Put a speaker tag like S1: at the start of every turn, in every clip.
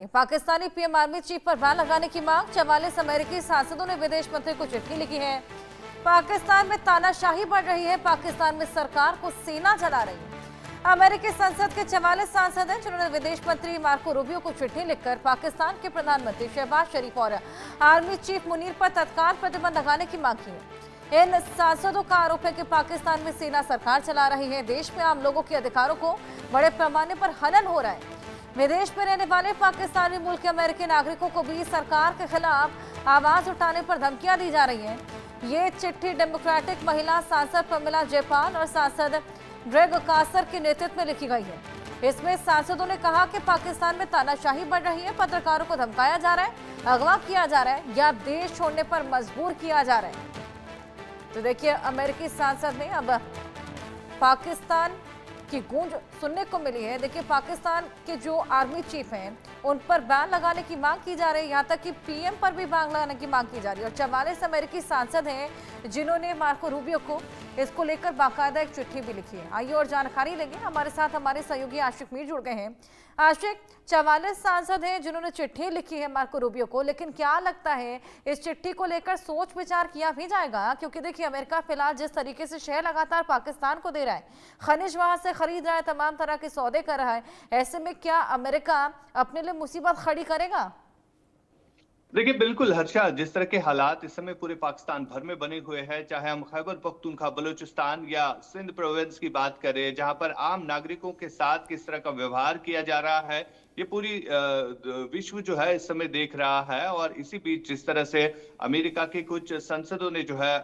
S1: Pakistani PM army chief पर ban लगाने की मांग। 44 अमेरिकी सांसदों ने विदेश मंत्री को चिट्ठी लिखी है। पाकिस्तान में तानाशाही बढ़ रही है। पाकिस्तान में सरकार को सेना चला रही है। अमेरिकी संसद के 44 सांसद हैं जिन्होंने विदेश मंत्री मार्को रूबियो को चिट्ठी लिखकर पाकिस्तान के प्रधानमंत्री शहबाज शरीफ और आर्मी चीफ मुनीर पर तत्काल प्रतिबंध लगाने की मांग की है। इन सांसदों का आरोप है कि पाकिस्तान में सेना सरकार चला रही है। देश में आम लोगों के अधिकारों को बड़े पैमाने पर हनन हो रहा है। विदेश में रहने वाले पाकिस्तानी मूल के अमेरिकी नागरिकों को भी सरकार के खिलाफ आवाज उठाने पर धमकियां दी जा रही हैं। ये चिट्ठी डेमोक्रेटिक महिला सांसद प्रमिला जयपाल और सांसद ग्रेग कासर के नेतृत्व में लिखी गई है। इसमें सांसदों ने कहा कि पाकिस्तान में तानाशाही बढ़ रही है, पत्रकारों को धमकाया जा रहा है, अगवा किया जा रहा है या देश छोड़ने पर मजबूर किया जा रहा है। तो देखिए, अमेरिकी सांसद ने अब पाकिस्तान की गूंज सुनने को मिली है। देखिए, पाकिस्तान के जो आर्मी चीफ हैं उन पर बैन लगाने की मांग की जा रही है। यहाँ तक कि पीएम पर भी बैन लगाने की मांग की जा रही है। और 44 अमेरिकी सांसद हैं जिन्होंने मार्को रूबियो को इसको लेकर बाकायदा एक चिट्ठी भी लिखी है। आइए और जानकारी लेंगे। हमारे साथ हमारे सहयोगी आशिक मीर जुड़ गए हैं। आशिक, 44 सांसद हैं जिन्होंने चिट्ठी लिखी है मार्को रूबियो को, लेकिन क्या लगता है इस चिट्ठी को लेकर सोच विचार किया भी जाएगा? क्योंकि देखिए, अमेरिका फिलहाल जिस तरीके से शहर लगातार पाकिस्तान को दे रहा है, खनिज वहां से खरीद रहा है, तमाम तरह के सौदे कर रहा है, ऐसे में क्या अमेरिका अपने लिए मुसीबत खड़ी करेगा?
S2: देखिए, बिल्कुल हर्षा, जिस तरह के हालात इस समय पूरे पाकिस्तान भर में बने हुए हैं, चाहे हम खैबर पख्तूनख्वा, बलूचिस्तान या सिंध प्रोविंस की बात करें, जहां पर आम नागरिकों के साथ किस तरह का व्यवहार किया जा रहा है, ये पूरी विश्व जो है इस समय देख रहा है। और इसी बीच जिस तरह से अमेरिका के कुछ संसदों ने जो है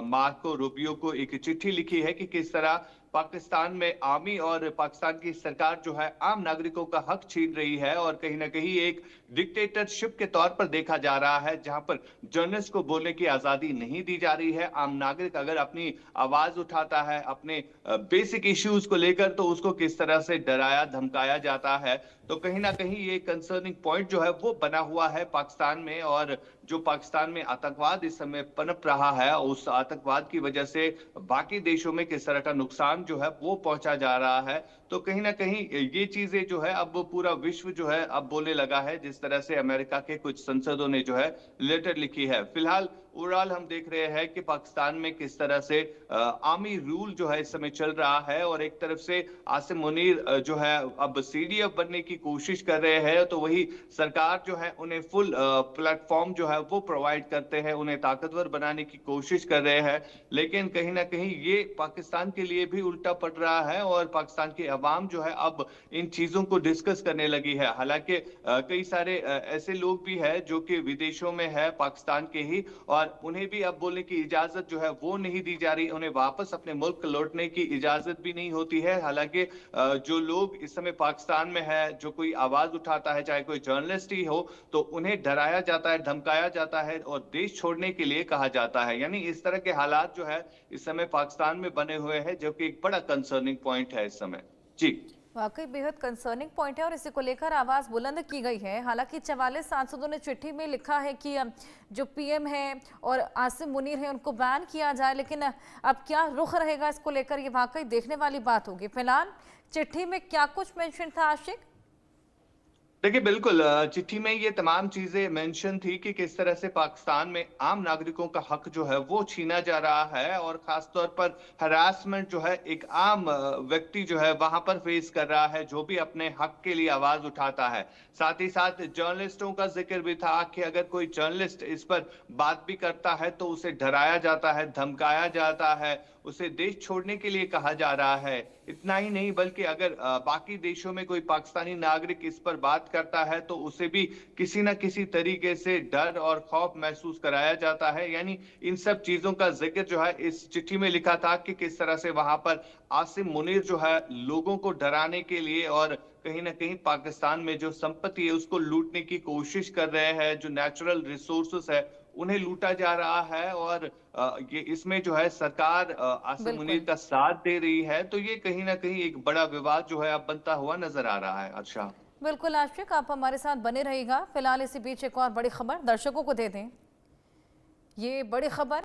S2: मार्को रूबियो को एक चिट्ठी लिखी है कि किस तरह पाकिस्तान में आर्मी और पाकिस्तान की सरकार जो है आम नागरिकों का हक छीन रही है और कहीं ना कहीं एक डिक्टेटरशिप के तौर पर देखा जा रहा है, जहां पर जर्नलिस्ट को बोलने की आजादी नहीं दी जा रही है। आम नागरिक अगर अपनी आवाज उठाता है अपने बेसिक इश्यूज को लेकर, तो उसको किस तरह से डराया धमकाया जाता है। तो कहीं ना कहीं ये कंसर्निंग पॉइंट जो है वो बना हुआ है पाकिस्तान में। और जो पाकिस्तान में आतंकवाद इस समय पनप रहा है, उस आतंकवाद की वजह से बाकी देशों में किस तरह का नुकसान जो है वो पहुंचा जा रहा है। तो कहीं ना कहीं ये चीजें जो है अब पूरा विश्व जो है अब बोलने लगा है, जिस तरह से अमेरिका के कुछ संसदों ने जो है लेटर लिखी है। फिलहाल ओवरऑल हम देख रहे हैं कि पाकिस्तान में किस तरह से आर्मी रूल जो है इस समय चल रहा है। और एक तरफ से आसिम मुनीर जो है अब सीडीएफ बनने की कोशिश कर रहे हैं, तो वही सरकार जो है उन्हें फुल प्लेटफॉर्म जो है वो प्रोवाइड करते हैं, उन्हें ताकतवर बनाने की कोशिश कर रहे हैं। लेकिन कहीं ना कहीं ये पाकिस्तान के लिए भी उल्टा पड़ रहा है और पाकिस्तान की अवाम जो है अब इन चीजों को डिस्कस करने लगी है। हालांकि कई सारे ऐसे लोग भी हैं जो कि विदेशों में है पाकिस्तान के ही, और उन्हें भी अब बोलने की इजाजत जो है वो नहीं दी जा रही, उन्हें वापस अपने मुल्क लौटने की इजाजत भी नहीं होती है। हालांकि जो लोग इस समय पाकिस्तान में है, जो कोई आवाज उठाता है, चाहे कोई जर्नलिस्ट ही हो, तो उन्हें डराया जाता है, धमकाया जाता है और देश छोड़ने के लिए कहा जाता है। यानी इस तरह के हालात जो है इस समय पाकिस्तान में बने हुए हैं, जो कि एक बड़ा कंसर्निंग पॉइंट है इस समय। जी,
S1: वाकई बेहद कंसर्निंग पॉइंट है और इसी को लेकर आवाज बुलंद की गई है। हालांकि 44 सांसदों ने चिट्ठी में लिखा है कि जो पीएम है और आसिम मुनीर है उनको बैन किया जाए, लेकिन अब क्या रुख रहेगा इसको लेकर, ये वाकई देखने वाली बात होगी। फिलहाल चिट्ठी में क्या कुछ मेंशन था आशिक?
S2: देखिए, बिल्कुल चिट्ठी में ये तमाम चीजें मेंशन थी कि किस तरह से पाकिस्तान में आम नागरिकों का हक जो है वो छीना जा रहा है और खासतौर पर हरासमेंट जो है एक आम व्यक्ति जो है वहां पर फेस कर रहा है, जो भी अपने हक के लिए आवाज उठाता है। साथ ही साथ जर्नलिस्टों का जिक्र भी था कि अगर कोई जर्नलिस्ट इस पर बात भी करता है तो उसे डराया जाता है, धमकाया जाता है, उसे देश छोड़ने के लिए कहा जा रहा है। इतना ही नहीं, बल्कि अगर बाकी देशों में कोई पाकिस्तानी नागरिक इस पर बात करता है तो उसे भी किसी न किसी तरीके से डर और खौफ महसूस कराया जाता है। यानी इन सब चीजों का जिक्र जो है इस चिट्ठी में लिखा था कि किस तरह से वहां पर आसिम मुनीर जो है लोगों को डराने के लिए और कहीं ना कहीं पाकिस्तान में जो संपत्ति है उसको लूटने की कोशिश कर रहे हैं, जो नेचुरल रिसोर्सेस है उन्हें लूटा जा रहा है। और ये इसमें जो है सरकार आसिम मुनीर का साथ दे रही है। तो ये कहीं ना कहीं एक बड़ा विवाद जो है अब बनता हुआ नजर आ रहा है। अच्छा,
S1: बिल्कुल आशिक, आप हमारे साथ बने रहिएगा। फिलहाल इसी बीच एक और बड़ी खबर दर्शकों को दे दें। ये बड़ी खबर